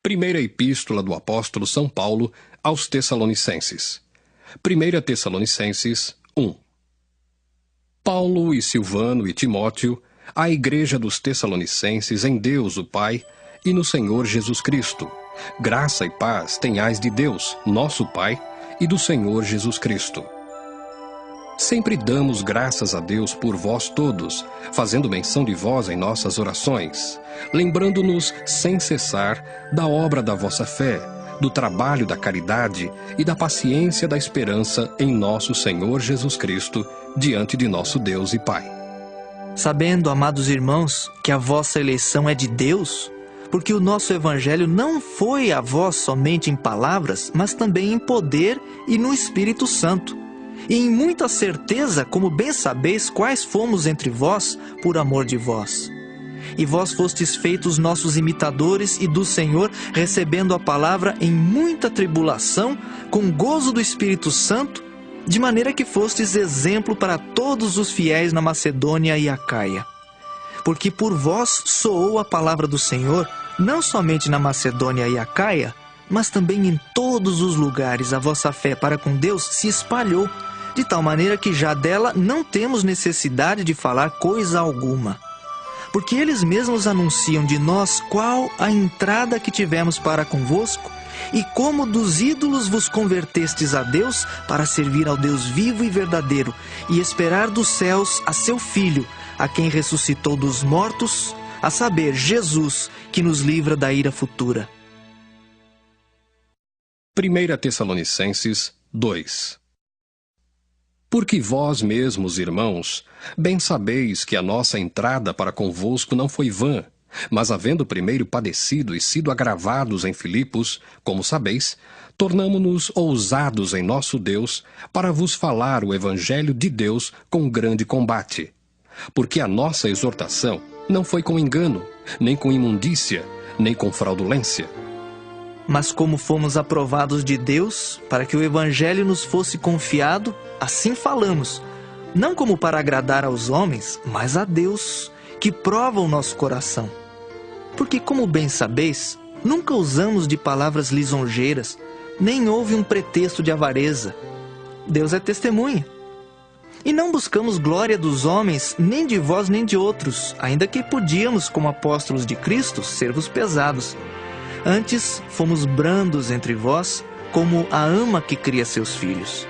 Primeira Epístola do Apóstolo São Paulo aos Tessalonicenses. 1 Tessalonicenses 1. Paulo e Silvano e Timóteo, à Igreja dos Tessalonicenses em Deus o Pai e no Senhor Jesus Cristo. Graça e paz tenhais de Deus, nosso Pai, e do Senhor Jesus Cristo. Sempre damos graças a Deus por vós todos, fazendo menção de vós em nossas orações, lembrando-nos sem cessar da obra da vossa fé, do trabalho da caridade e da paciência da esperança em nosso Senhor Jesus Cristo, diante de nosso Deus e Pai. Sabendo, amados irmãos, que a vossa eleição é de Deus, porque o nosso Evangelho não foi a vós somente em palavras, mas também em poder e no Espírito Santo, e em muita certeza, como bem sabeis, quais fomos entre vós por amor de vós. E vós fostes feitos nossos imitadores e do Senhor, recebendo a palavra em muita tribulação, com gozo do Espírito Santo, de maneira que fostes exemplo para todos os fiéis na Macedônia e Acaia. Porque por vós soou a palavra do Senhor, não somente na Macedônia e Acaia, mas também em todos os lugares a vossa fé para com Deus se espalhou, de tal maneira que já dela não temos necessidade de falar coisa alguma. Porque eles mesmos anunciam de nós qual a entrada que tivemos para convosco, e como dos ídolos vos convertestes a Deus para servir ao Deus vivo e verdadeiro, e esperar dos céus a seu Filho, a quem ressuscitou dos mortos, a saber, Jesus, que nos livra da ira futura. 1 Tessalonicenses 2. Porque vós mesmos, irmãos, bem sabeis que a nossa entrada para convosco não foi vã, mas havendo primeiro padecido e sido agravados em Filipos, como sabeis, tornamo-nos ousados em nosso Deus para vos falar o Evangelho de Deus com grande combate. Porque a nossa exortação não foi com engano, nem com imundícia, nem com fraudulência. Mas como fomos aprovados de Deus, para que o Evangelho nos fosse confiado, assim falamos, não como para agradar aos homens, mas a Deus, que prova o nosso coração. Porque, como bem sabeis, nunca usamos de palavras lisonjeiras, nem houve um pretexto de avareza. Deus é testemunha. E não buscamos glória dos homens, nem de vós nem de outros, ainda que podíamos, como apóstolos de Cristo, ser-vos pesados. Antes, fomos brandos entre vós, como a ama que cria seus filhos.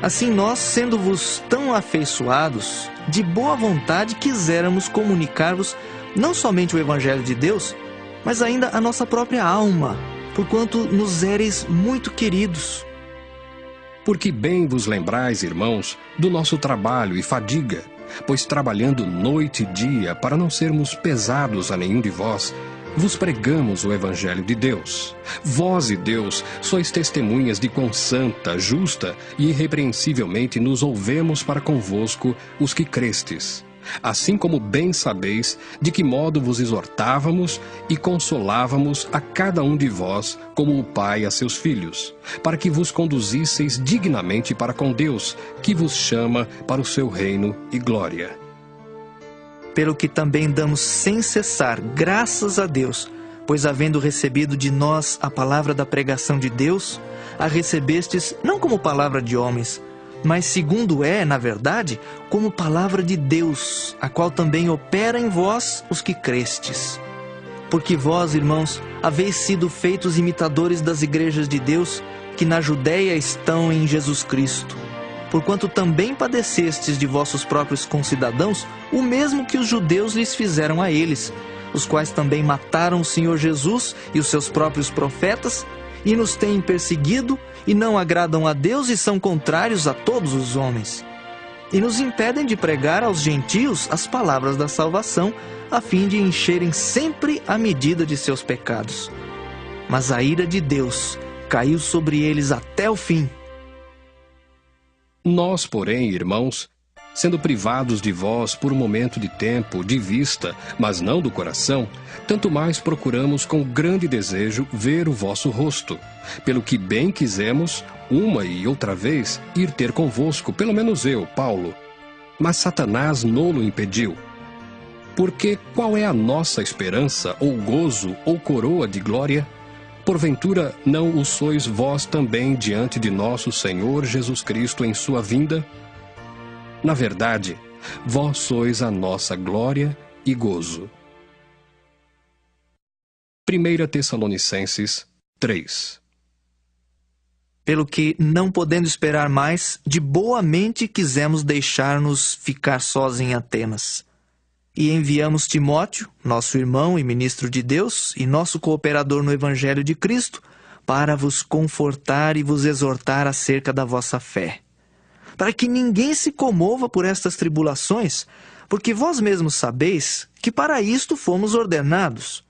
Assim nós, sendo-vos tão afeiçoados, de boa vontade quiséramos comunicar-vos não somente o Evangelho de Deus, mas ainda a nossa própria alma, porquanto nos éreis muito queridos. Porque bem vos lembrais, irmãos, do nosso trabalho e fadiga, pois trabalhando noite e dia para não sermos pesados a nenhum de vós, vos pregamos o Evangelho de Deus. Vós e Deus sois testemunhas de quão santa, justa e irrepreensivelmente nos ouvemos para convosco os que crestes. Assim como bem sabeis de que modo vos exortávamos e consolávamos a cada um de vós como o Pai a seus filhos, para que vos conduzisseis dignamente para com Deus, que vos chama para o seu reino e glória. Pelo que também damos sem cessar graças a Deus, pois havendo recebido de nós a palavra da pregação de Deus, a recebestes não como palavra de homens, mas segundo é, na verdade, como palavra de Deus, a qual também opera em vós os que crestes. Porque vós, irmãos, haveis sido feitos imitadores das igrejas de Deus, que na Judéia estão em Jesus Cristo. Porquanto também padecestes de vossos próprios concidadãos o mesmo que os judeus lhes fizeram a eles, os quais também mataram o Senhor Jesus e os seus próprios profetas, e nos têm perseguido, e não agradam a Deus e são contrários a todos os homens. E nos impedem de pregar aos gentios as palavras da salvação, a fim de encherem sempre a medida de seus pecados. Mas a ira de Deus caiu sobre eles até o fim. Nós, porém, irmãos, sendo privados de vós por um momento de tempo, de vista, mas não do coração, tanto mais procuramos com grande desejo ver o vosso rosto, pelo que bem quisemos, uma e outra vez, ir ter convosco, pelo menos eu, Paulo. Mas Satanás nolo impediu. Porque qual é a nossa esperança, ou gozo, ou coroa de glória? Porventura, não o sois vós também diante de nosso Senhor Jesus Cristo em sua vinda? Na verdade, vós sois a nossa glória e gozo. 1 Tessalonicenses 3. Pelo que, não podendo esperar mais, de boa mente quisemos deixar-nos ficar sós em Atenas. E enviamos Timóteo, nosso irmão e ministro de Deus, e nosso cooperador no Evangelho de Cristo, para vos confortar e vos exortar acerca da vossa fé. Para que ninguém se comova por estas tribulações, porque vós mesmos sabeis que para isto fomos ordenados.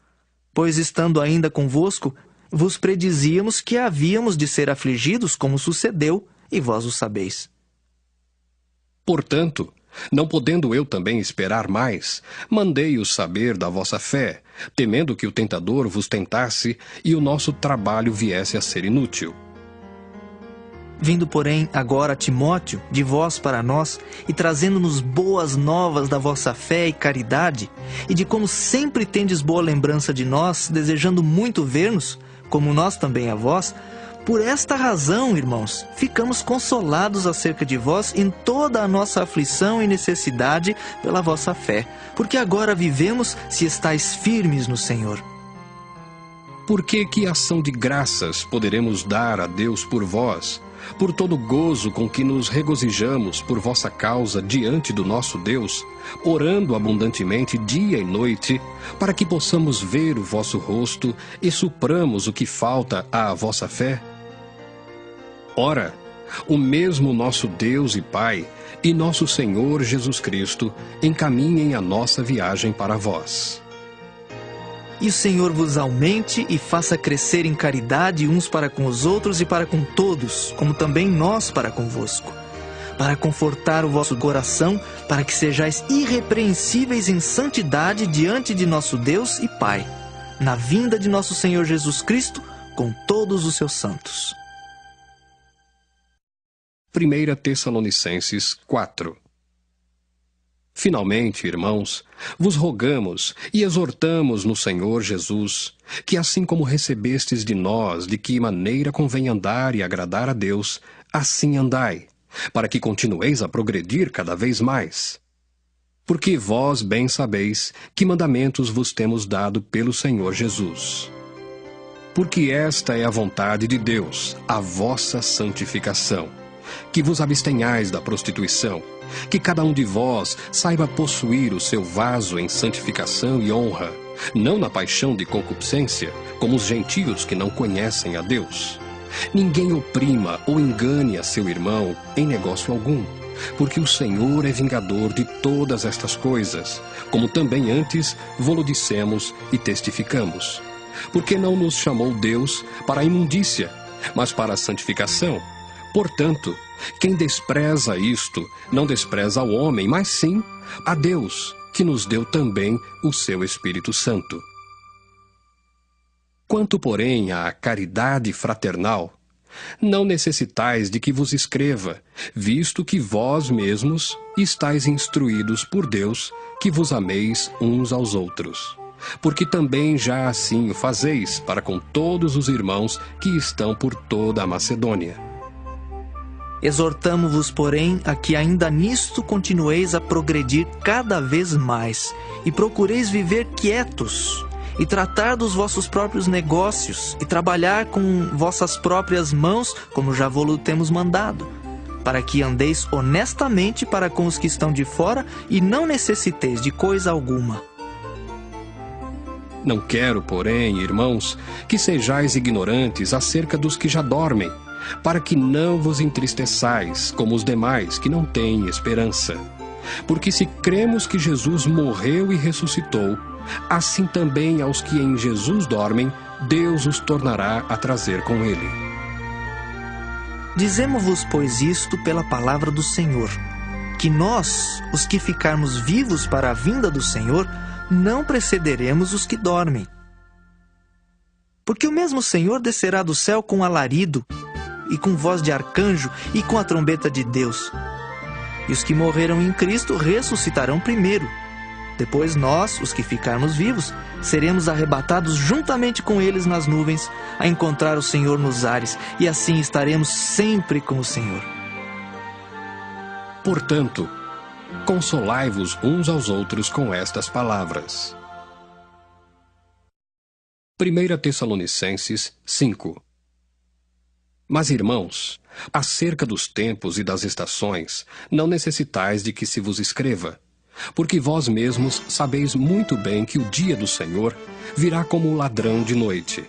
Pois estando ainda convosco, vos predizíamos que havíamos de ser afligidos, como sucedeu, e vós o sabeis. Portanto, não podendo eu também esperar mais, mandei-os saber da vossa fé, temendo que o tentador vos tentasse e o nosso trabalho viesse a ser inútil. Vindo, porém, agora Timóteo, de vós para nós, e trazendo-nos boas novas da vossa fé e caridade, e de como sempre tendes boa lembrança de nós, desejando muito ver-nos, como nós também a vós, por esta razão, irmãos, ficamos consolados acerca de vós em toda a nossa aflição e necessidade pela vossa fé, porque agora vivemos se estáis firmes no Senhor. Porque que ação de graças poderemos dar a Deus por vós, por todo o gozo com que nos regozijamos por vossa causa diante do nosso Deus, orando abundantemente dia e noite, para que possamos ver o vosso rosto e supramos o que falta à vossa fé? Ora, o mesmo nosso Deus e Pai e nosso Senhor Jesus Cristo encaminhem a nossa viagem para vós. E o Senhor vos aumente e faça crescer em caridade uns para com os outros e para com todos, como também nós para convosco, para confortar o vosso coração, para que sejais irrepreensíveis em santidade diante de nosso Deus e Pai, na vinda de nosso Senhor Jesus Cristo, com todos os seus santos. 1 Tessalonicenses 4. Finalmente, irmãos, vos rogamos e exortamos no Senhor Jesus, que assim como recebestes de nós de que maneira convém andar e agradar a Deus, assim andai, para que continueis a progredir cada vez mais. Porque vós bem sabeis que mandamentos vos temos dado pelo Senhor Jesus. Porque esta é a vontade de Deus, a vossa santificação, que vos abstenhais da prostituição, que cada um de vós saiba possuir o seu vaso em santificação e honra, não na paixão de concupiscência, como os gentios que não conhecem a Deus. Ninguém oprima ou engane a seu irmão em negócio algum, porque o Senhor é vingador de todas estas coisas, como também antes vô-lo dissemos e testificamos. Porque não nos chamou Deus para a imundícia, mas para a santificação. Portanto, quem despreza isto, não despreza ao homem, mas sim a Deus, que nos deu também o seu Espírito Santo. Quanto, porém, à caridade fraternal, não necessitais de que vos escreva, visto que vós mesmos estáis instruídos por Deus, que vos ameis uns aos outros. Porque também já assim o fazeis para com todos os irmãos que estão por toda a Macedônia. Exortamo-vos, porém, a que ainda nisto continueis a progredir cada vez mais, e procureis viver quietos, e tratar dos vossos próprios negócios, e trabalhar com vossas próprias mãos, como já vos temos mandado, para que andeis honestamente para com os que estão de fora, e não necessiteis de coisa alguma. Não quero, porém, irmãos, que sejais ignorantes acerca dos que já dormem, para que não vos entristeçais como os demais que não têm esperança. Porque se cremos que Jesus morreu e ressuscitou, assim também aos que em Jesus dormem, Deus os tornará a trazer com ele. Dizemo-vos, pois, isto pela palavra do Senhor, que nós, os que ficarmos vivos para a vinda do Senhor, não precederemos os que dormem. Porque o mesmo Senhor descerá do céu com alarido, e com voz de arcanjo, e com a trombeta de Deus. E os que morreram em Cristo ressuscitarão primeiro. Depois nós, os que ficarmos vivos, seremos arrebatados juntamente com eles nas nuvens, a encontrar o Senhor nos ares, e assim estaremos sempre com o Senhor. Portanto, consolai-vos uns aos outros com estas palavras. 1 Tessalonicenses 5. Mas, irmãos, acerca dos tempos e das estações, não necessitais de que se vos escreva, porque vós mesmos sabeis muito bem que o dia do Senhor virá como um ladrão de noite.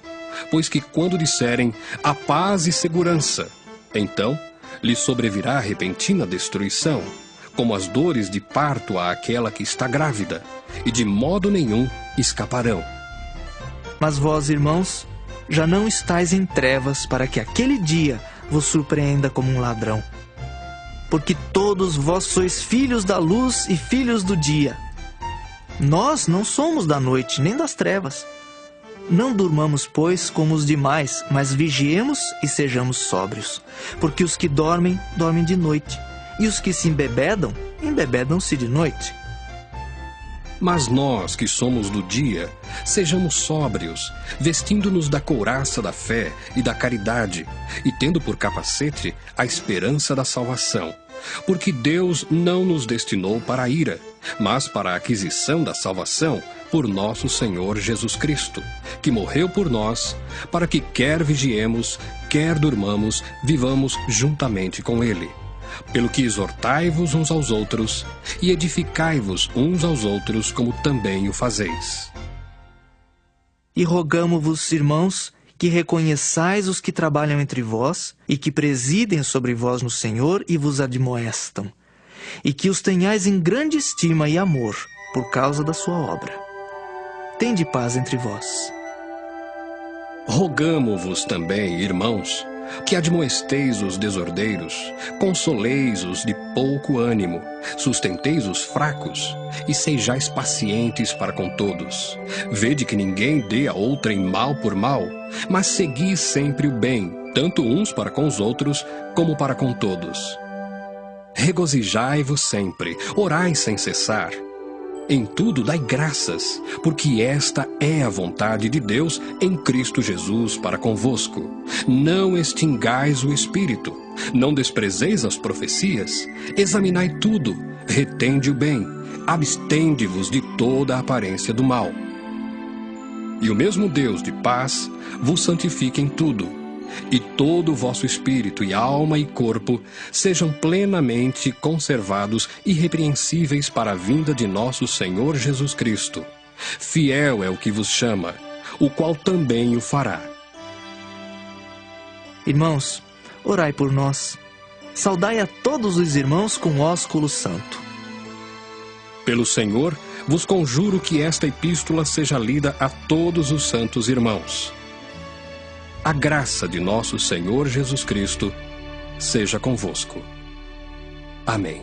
Pois que quando disserem a paz e segurança, então lhes sobrevirá repentina destruição, como as dores de parto àquela que está grávida, e de modo nenhum escaparão. Mas vós, irmãos, já não estáis em trevas para que aquele dia vos surpreenda como um ladrão. Porque todos vós sois filhos da luz e filhos do dia. Nós não somos da noite nem das trevas. Não durmamos, pois, como os demais, mas vigiemos e sejamos sóbrios. Porque os que dormem, dormem de noite, e os que se embebedam, embebedam-se de noite. Mas nós, que somos do dia, sejamos sóbrios, vestindo-nos da couraça da fé e da caridade, e tendo por capacete a esperança da salvação. Porque Deus não nos destinou para a ira, mas para a aquisição da salvação por nosso Senhor Jesus Cristo, que morreu por nós, para que quer vigiemos, quer durmamos, vivamos juntamente com Ele. Pelo que exortai-vos uns aos outros, e edificai-vos uns aos outros, como também o fazeis. E rogamo-vos, irmãos, que reconheçais os que trabalham entre vós, e que presidem sobre vós no Senhor e vos admoestam, e que os tenhais em grande estima e amor, por causa da sua obra. Tende paz entre vós. Rogamo-vos também, irmãos, que admoesteis os desordeiros, consoleis os de pouco ânimo, sustenteis os fracos, e sejais pacientes para com todos. Vede que ninguém dê a outrem mal por mal, mas segui sempre o bem, tanto uns para com os outros, como para com todos. Regozijai-vos sempre, orai sem cessar. Em tudo dai graças, porque esta é a vontade de Deus em Cristo Jesus para convosco. Não extingais o Espírito, não desprezeis as profecias, examinai tudo, retende o bem, abstende-vos de toda a aparência do mal. E o mesmo Deus de paz vos santifique em tudo, e todo o vosso espírito e alma e corpo sejam plenamente conservados irrepreensíveis para a vinda de nosso Senhor Jesus Cristo. Fiel é o que vos chama, o qual também o fará. Irmãos, orai por nós. Saudai a todos os irmãos com ósculo santo. Pelo Senhor, vos conjuro que esta epístola seja lida a todos os santos irmãos. A graça de nosso Senhor Jesus Cristo seja convosco. Amém.